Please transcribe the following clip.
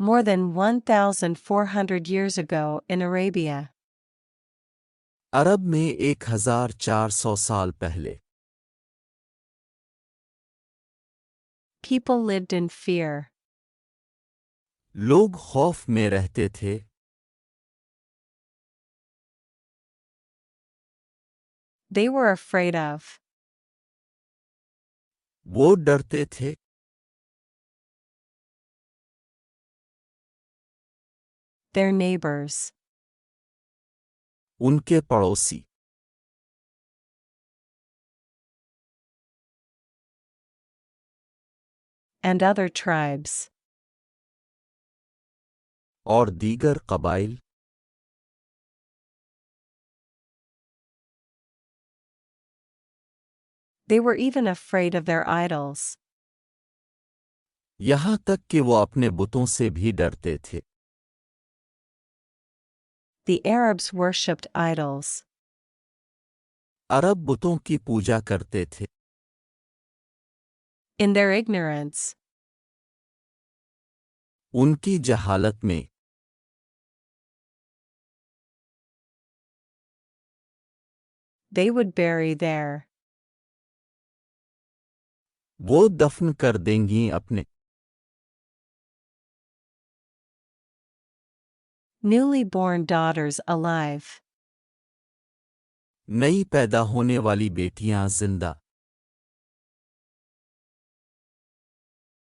More than 1,400 years ago in Arabia. अरब में 1400 साल पहले People lived in fear. लोग खौफ में रहते थे। They were afraid of वो डरते थे। their neighbors. उनके पड़ोसी And other tribes. और दीगर कबाइल। They were even afraid of their idols. यहाँ तक कि वो अपने बुतों से भी डरते थे। The Arabs worshipped idols. अरब बुतों की पूजा करते थे। In their ignorance, उनकी जहालत में they would bury their वो दफन कर देंगी अपने newly born daughters alive. नई पैदा होने वाली बेटियां जिंदा।